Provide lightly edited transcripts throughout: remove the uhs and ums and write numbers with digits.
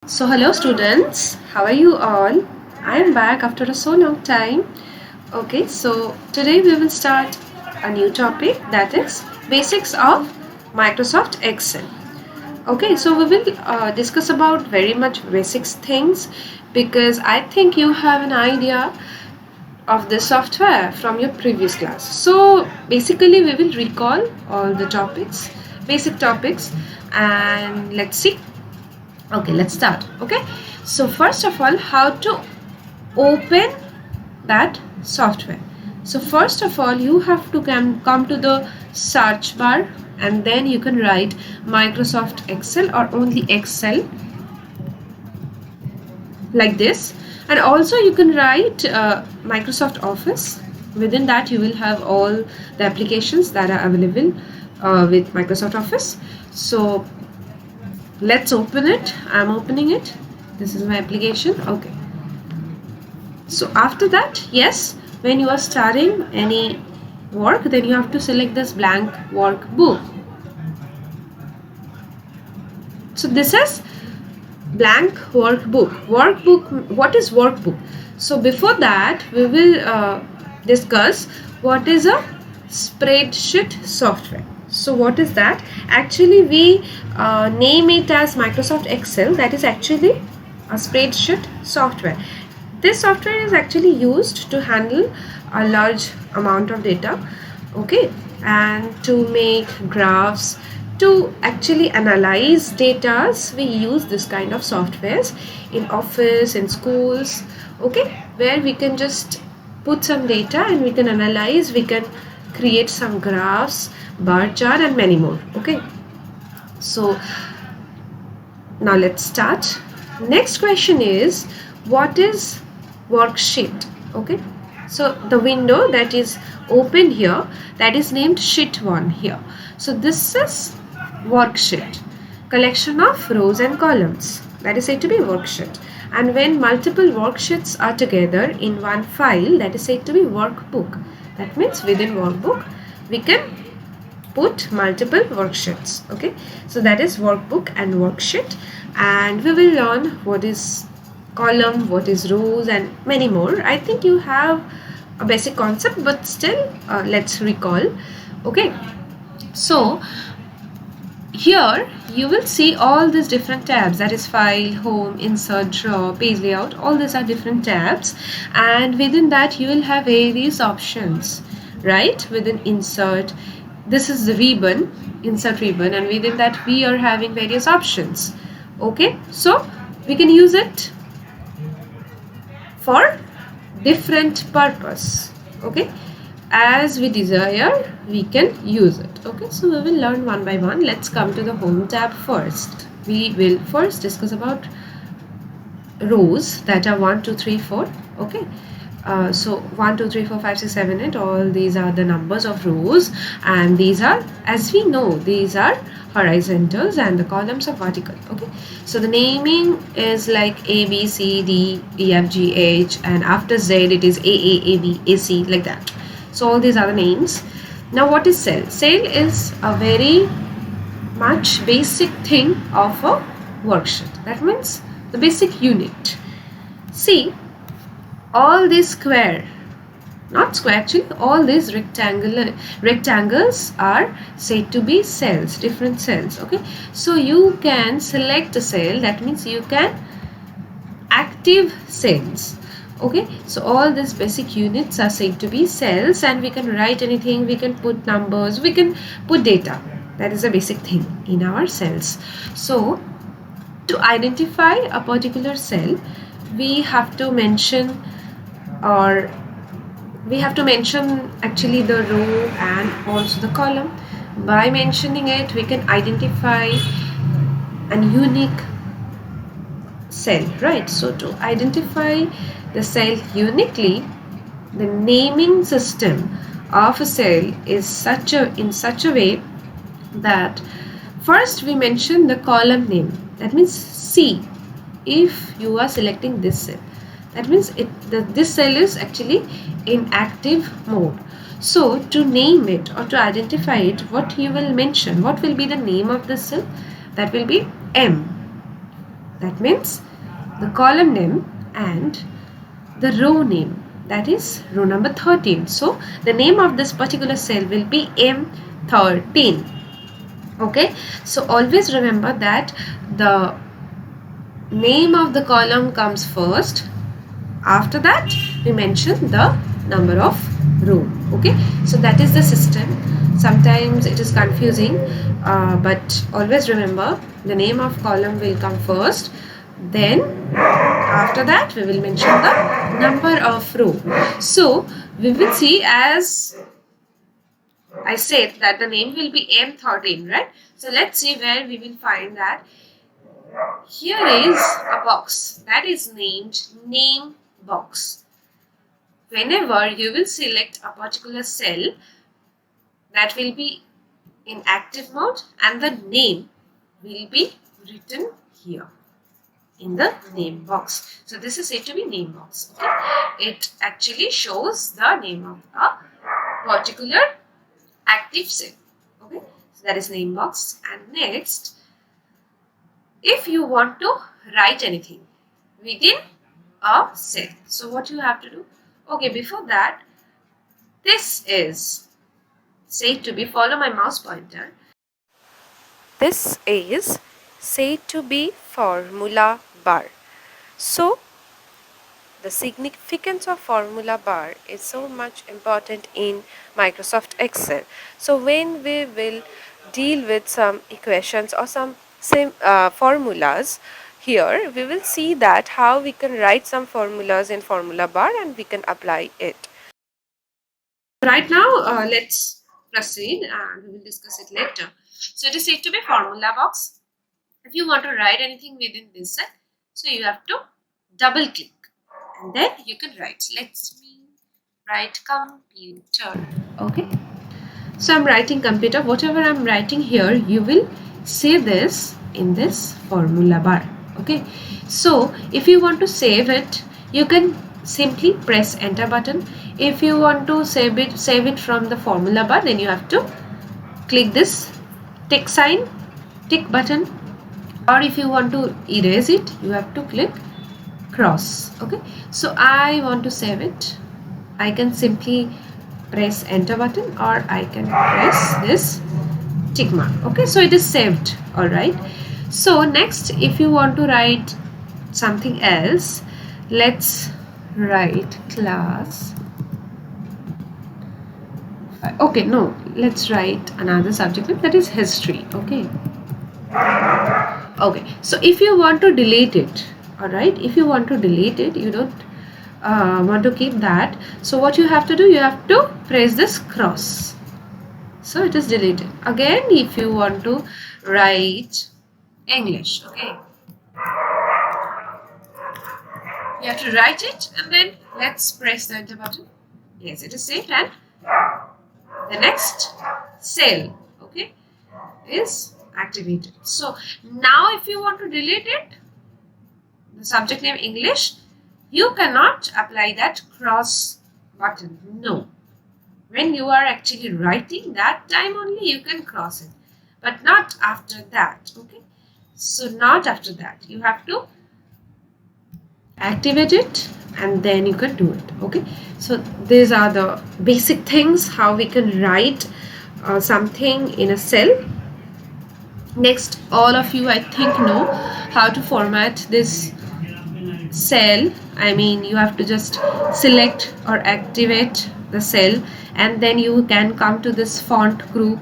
So hello students, how are you all? I am back after a so long time. Okay, so today we will start a new topic, that is basics of Microsoft Excel. Okay, so we will discuss about very much basics things because I think you have an idea of the software from your previous class. So basically we will recall all the topics, basic topics, and let's see. Okay, let's start. Okay, so first of all, how to open that software. So first of all, you have to come to the search bar, and then you can write Microsoft Excel or only Excel like this. And also you can write Microsoft Office. Within that you will have all the applications that are available with Microsoft Office. So let's open it. I'm opening it. This is my application. Okay, so after that, yes, when you are starting any work, then you have to select this blank workbook. So this is blank workbook. What is workbook? So before that we will discuss what is a spreadsheet software. So what is that? Actually we name it as Microsoft Excel. That is actually a spreadsheet software. This software is actually used to handle a large amount of data, okay, and to make graphs, to actually analyze data. We use this kind of softwares in office, in schools, okay, where we can just put some data and we can analyze, we can create some graphs, bar chart, and many more. Okay, so now let's start. Next question is, what is worksheet? Okay, so the window that is open here, that is named sheet 1 here. So this is worksheet, collection of rows and columns, that is said to be worksheet. And when multiple worksheets are together in one file, that is said to be workbook. That means within workbook we can put multiple worksheets. Okay, so that is workbook and worksheet. And we will learn what is column, what is rows, and many more. I think you have a basic concept, but still let's recall. Okay, so here you will see all these different tabs, that is file, home, insert, draw, page layout. All these are different tabs, and within that you will have various options, right? Within insert, this is the ribbon, insert ribbon, and within that we are having various options. Okay, so we can use it for different purpose. Okay, as we desire we can use it. Okay, so we will learn one by one. Let's come to the home tab first. We will first discuss about rows, that are 1 2 3 4. Okay, so 1 2 3 4 5 6 7 8, all these are the numbers of rows, and these are, as we know, these are horizontals and the columns are vertical. Okay, so the naming is like A B C D E F G H, and after Z it is A B A C, like that. So all these are the names. Now what is cell? Cell is a very much basic thing of a worksheet. That means the basic unit. See, all these square, not square actually, all these rectangles are said to be cells, different cells. Okay, so you can select a cell, that means you can active cells. Okay, so all these basic units are said to be cells, and we can write anything, we can put numbers, we can put data. That is a basic thing in our cells. So to identify a particular cell, we have to mention, or we have to mention actually the row and also the column. By mentioning it, we can identify a unique cell, right? So to identify the cell uniquely, the naming system of a cell is in such a way that first we mention the column name. That means C. If you are selecting this cell, that means this cell is actually in active mode. So to name it or to identify it, what you will mention, what will be the name of this cell? That will be M. That means the column name and the row name, that is row number 13. So the name of this particular cell will be M13. Okay, so always remember that the name of the column comes first. After that we mention the number of row. Okay, so that is the system. Sometimes it is confusing, but always remember the name of column will come first, then after that we will mention the number of row. So we will see, as I said, that the name will be M13, right? So let's see where we will find that. Here is a box that is named name box. Whenever you will select a particular cell, that will be in active mode and the name will be written here in the name box. So this is said to be name box. Okay? It actually shows the name of a particular active cell. Okay, so that is name box. And next, if you want to write anything within a cell, so what you have to do? Okay, before that, this is said to be, follow my mouse pointer. This is said to be formula bar. So the significance of formula bar is so much important in Microsoft Excel. So when we will deal with some equations or some formulas, here we will see that how we can write some formulas in formula bar and we can apply it. Right now, let's proceed and we will discuss it later. So it is said to be formula box. If you want to write anything within this set, so you have to double click and then you can write. Let's write computer. Okay. So I'm writing computer. Whatever I'm writing here, you will see this in this formula bar. Okay. So if you want to save it, you can simply press enter button. If you want to save it from the formula bar, then you have to click this tick sign, tick button, or if you want to erase it, you have to click cross. Okay, so I want to save it. I can simply press enter button or I can press this tick mark. Okay, so it is saved. All right. So next, if you want to write something else, let's write class. Okay, no, let's write another subject, that is history. Okay. Okay, so if you want to delete it, all right, if you want to delete it, you don't want to keep that, so what you have to do, you have to press this cross, so it is deleted. Again, if you want to write English, okay, you have to write it and then let's press the enter button. Yes, it is saved, and the next cell, okay, is activated. So now if you want to delete it, the subject name English, you cannot apply that cross button. No. When you are actually writing, that time only you can cross it, but not after that. Okay. So not after that. You have to activate it and then you can do it. Okay. So these are the basic things how we can write something in a cell. Next, all of you I think know how to format this cell. I mean, you have to just select or activate the cell and then you can come to this font group,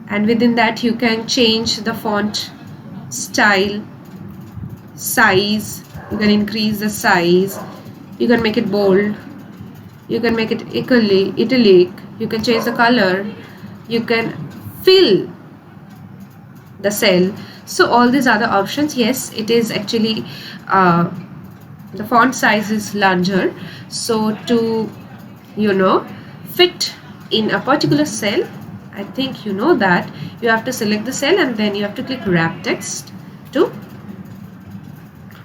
and within that you can change the font style, size. You can increase the size, you can make it bold, you can make it italic, you can change the color, you can fill the cell. So all these are the options. Yes, it is actually the font size is larger, so to fit in a particular cell, I think you know that you have to select the cell and then you have to click wrap text to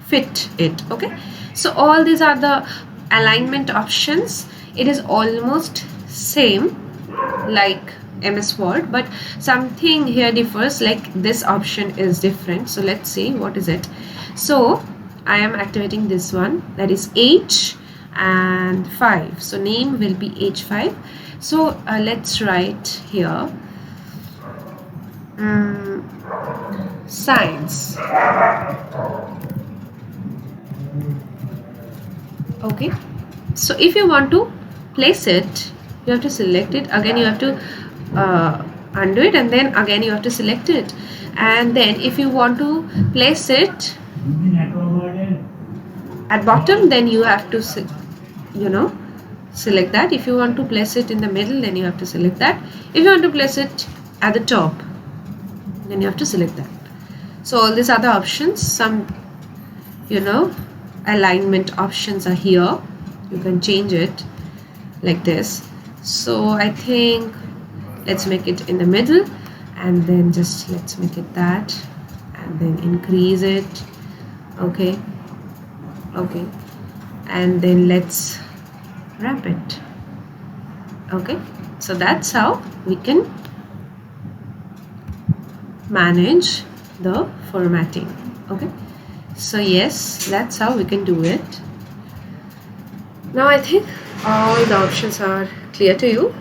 fit it. Okay, so all these are the alignment options. It is almost same like MS Word, but something here differs, like this option is different. So let's see what is it. So I am activating this one, that is H and 5. So name will be H5. So let's write here science. Okay, so if you want to place it, you have to select it again, you have to undo it, and then again you have to select it, and then if you want to place it at bottom, then you have to select that. If you want to place it in the middle, then you have to select that. If you want to place it at the top, then you have to select that. So all these other options, some alignment options are here. You can change it like this. So I think let's make it in the middle, and then just let's make it that, and then increase it. Okay, and then let's wrap it. Okay, so that's how we can manage the formatting. Okay, so yes, that's how we can do it. Now I think all the options are clear to you.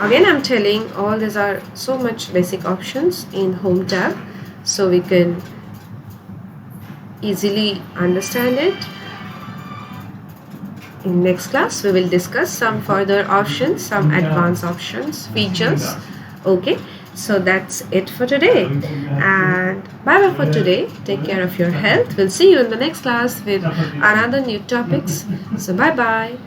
Again, I'm telling all these are so much basic options in Home tab, so we can easily understand it. In next class, we will discuss some further options, some advanced options, features. Okay, so that's it for today, and bye bye for today. Take care of your health. We'll see you in the next class with another new topics. So bye bye.